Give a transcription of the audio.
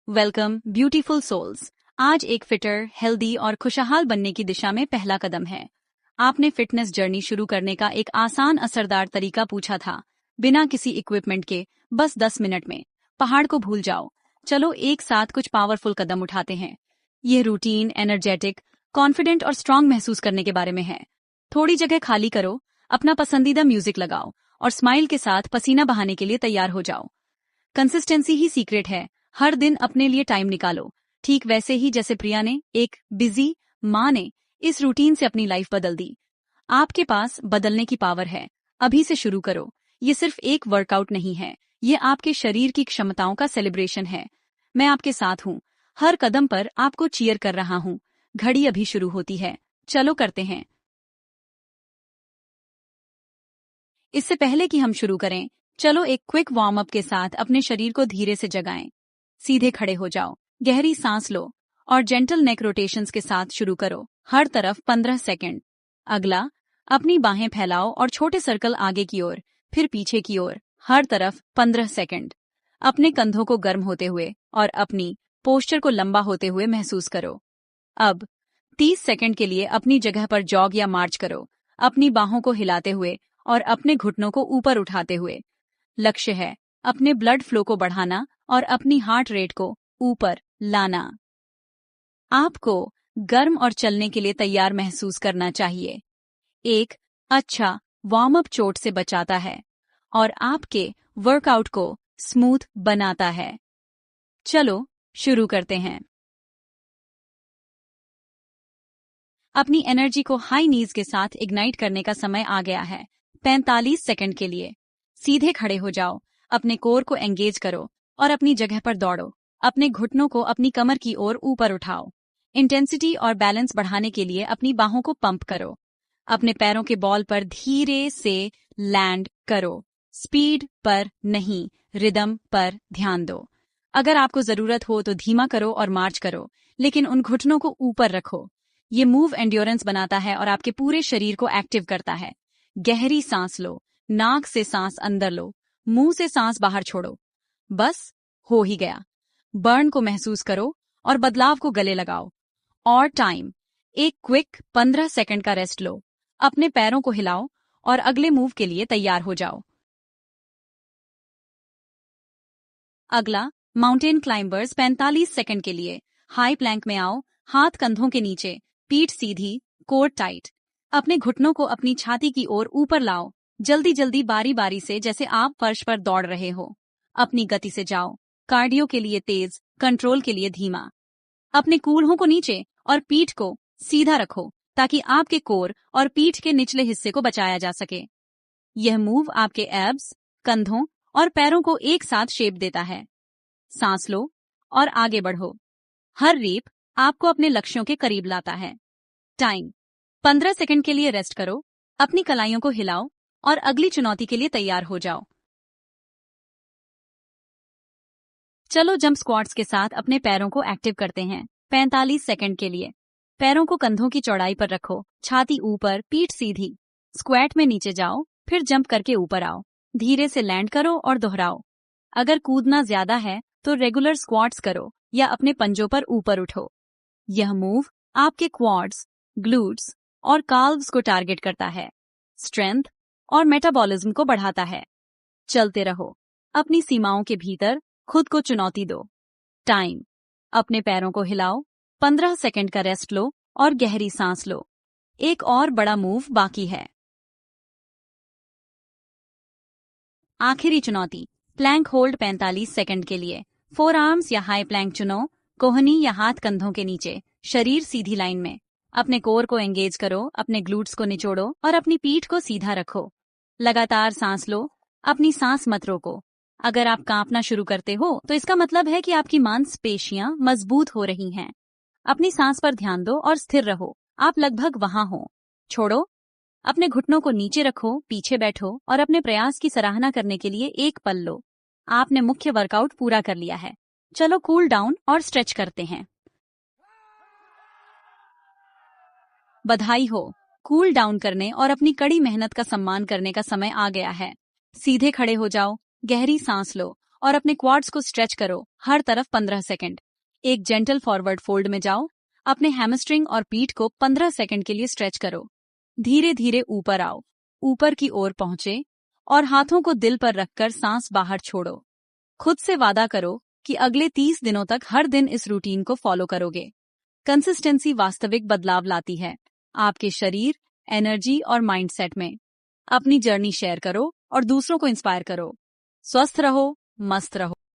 Welcome beautiful souls. आज एक fitter, healthy और खुशहाल बनने की दिशा में पहला कदम है। आपने फिटनेस जर्नी शुरू करने का एक आसान असरदार तरीका पूछा था, बिना किसी इक्विपमेंट के, बस 10 मिनट में। पहाड़ को भूल जाओ, चलो एक साथ कुछ पावरफुल कदम उठाते हैं। यह रूटीन एनर्जेटिक, कॉन्फिडेंट और स्ट्रांग महसूस करने के बारे में है। थोड़ी जगह खाली करो, अपना पसंदीदा म्यूजिक लगाओ और स्माइल के साथ पसीना बहाने के लिए तैयार हो जाओ। कंसिस्टेंसी ही सीक्रेट है। हर दिन अपने लिए टाइम निकालो, ठीक वैसे ही जैसे प्रिया ने, एक बिजी माँ ने, इस रूटीन से अपनी लाइफ बदल दी। आपके पास बदलने की पावर है। अभी से शुरू करो। ये सिर्फ एक वर्कआउट नहीं है, ये आपके शरीर की क्षमताओं का सेलिब्रेशन है। मैं आपके साथ हूँ, हर कदम पर आपको चीयर कर रहा हूँ। घड़ी अभी शुरू होती है, चलो करते हैं। इससे पहले कि हम शुरू करें, चलो एक क्विक वार्म अप के साथ अपने शरीर को धीरे से जगाएं। सीधे खड़े हो जाओ, गहरी सांस लो और जेंटल नेक रोटेशंस के साथ शुरू करो। हर तरफ 15 सेकंड। अगला, अपनी बाहें फैलाओ और छोटे सर्कल आगे की ओर, फिर पीछे की ओर। हर तरफ 15 सेकंड। अपने कंधों को गर्म होते हुए और अपनी पोस्चर को लंबा होते हुए महसूस करो। अब 30 सेकंड के लिए अपनी जगह पर जॉग या मार्च करो, अपनी बाहों को हिलाते हुए और अपने घुटनों को ऊपर उठाते हुए। लक्ष्य है अपने ब्लड फ्लो को बढ़ाना और अपनी हार्ट रेट को ऊपर लाना। आपको गर्म और चलने के लिए तैयार महसूस करना चाहिए। एक अच्छा वार्म अप चोट से बचाता है और आपके वर्कआउट को स्मूथ बनाता है। चलो शुरू करते हैं। अपनी एनर्जी को हाई नीज के साथ इग्नाइट करने का समय आ गया है। 45 सेकंड के लिए सीधे खड़े हो जाओ, अपने कोर को एंगेज करो और अपनी जगह पर दौड़ो। अपने घुटनों को अपनी कमर की ओर ऊपर उठाओ। इंटेंसिटी और बैलेंस बढ़ाने के लिए अपनी बाहों को पंप करो। अपने पैरों के बॉल पर धीरे से लैंड करो। स्पीड पर नहीं, रिदम पर ध्यान दो। अगर आपको जरूरत हो तो धीमा करो और मार्च करो, लेकिन उन घुटनों को ऊपर रखो। ये मूव एंड्योरेंस बनाता है और आपके पूरे शरीर को एक्टिव करता है। गहरी सांस लो, नाक से सांस अंदर लो, मुंह से सांस बाहर छोड़ो। बस हो ही गया। बर्न को महसूस करो और बदलाव को गले लगाओ। और टाइम, एक क्विक 15 सेकंड का रेस्ट लो। अपने पैरों को हिलाओ और अगले मूव के लिए तैयार हो जाओ। अगला, माउंटेन क्लाइंबर्स 45 सेकंड के लिए। हाई प्लैंक में आओ, हाथ कंधों के नीचे, पीठ सीधी, कोर टाइट। अपने घुटनों को अपनी छाती की ओर ऊपर लाओ। जल्दी जल्दी, बारी बारी से, जैसे आप फर्श पर दौड़ रहे हो। अपनी गति से जाओ, कार्डियो के लिए तेज, कंट्रोल के लिए धीमा। अपने कूल्हों को नीचे और पीठ को सीधा रखो ताकि आपके कोर और पीठ के निचले हिस्से को बचाया जा सके। यह मूव आपके एब्स, कंधों और पैरों को एक साथ शेप देता है। सांस लो और आगे बढ़ो। हर रीप आपको अपने लक्ष्यों के करीब लाता है। टाइम, 15 सेकंड के लिए रेस्ट करो, अपनी कलाइयों को हिलाओ और अगली चुनौती के लिए तैयार हो जाओ। चलो जंप स्क्वाट्स के साथ अपने पैरों को एक्टिव करते हैं। 45 सेकंड के लिए पैरों को कंधों की चौड़ाई पर रखो, छाती ऊपर, पीठ सीधी। स्क्वैट में नीचे जाओ, फिर जंप करके ऊपर आओ। धीरे से लैंड करो और दोहराओ। अगर कूदना ज्यादा है तो रेगुलर स्क्वाट्स करो या अपने पंजों पर ऊपर उठो। यह मूव आपके क्वाड्स, ग्लूट्स और काल्व्स को टारगेट करता है, स्ट्रेंथ और मेटाबॉलिज्म को बढ़ाता है। चलते रहो, अपनी सीमाओं के भीतर खुद को चुनौती दो। टाइम, अपने पैरों को हिलाओ, 15 सेकंड का रेस्ट लो और गहरी सांस लो। एक और बड़ा मूव बाकी है। आखिरी चुनौती, प्लैंक होल्ड 45 सेकंड के लिए। फोर आर्म्स या हाई प्लैंक चुनो, कोहनी या हाथ कंधों के नीचे, शरीर सीधी लाइन में। अपने कोर को एंगेज करो, अपने ग्लूट्स को निचोड़ो और अपनी पीठ को सीधा रखो। लगातार सांस लो, अपनी सांस मत रोको। अगर आप कांपना शुरू करते हो तो इसका मतलब है कि आपकी मांसपेशियां मजबूत हो रही हैं। अपनी सांस पर ध्यान दो और स्थिर रहो, आप लगभग वहां हो। छोड़ो, अपने घुटनों को नीचे रखो, पीछे बैठो और अपने प्रयास की सराहना करने के लिए एक पल लो। आपने मुख्य वर्कआउट पूरा कर लिया है। चलो कूल डाउन और स्ट्रेच करते हैं। बधाई हो, कूल डाउन करने और अपनी कड़ी मेहनत का सम्मान करने का समय आ गया है। सीधे खड़े हो जाओ, गहरी सांस लो और अपने क्वाड्स को स्ट्रेच करो, हर तरफ 15 सेकंड। एक जेंटल फॉरवर्ड फोल्ड में जाओ, अपने हैमस्ट्रिंग और पीठ को 15 सेकंड के लिए स्ट्रेच करो। धीरे धीरे ऊपर आओ, ऊपर की ओर पहुंचे और हाथों को दिल पर रखकर सांस बाहर छोड़ो। खुद से वादा करो कि अगले 30 दिनों तक हर दिन इस रूटीन को फॉलो करोगे। कंसिस्टेंसी वास्तविक बदलाव लाती है, आपके शरीर, एनर्जी और माइंडसेट में। अपनी जर्नी शेयर करो और दूसरों को इंस्पायर करो। स्वस्थ रहो, मस्त रहो।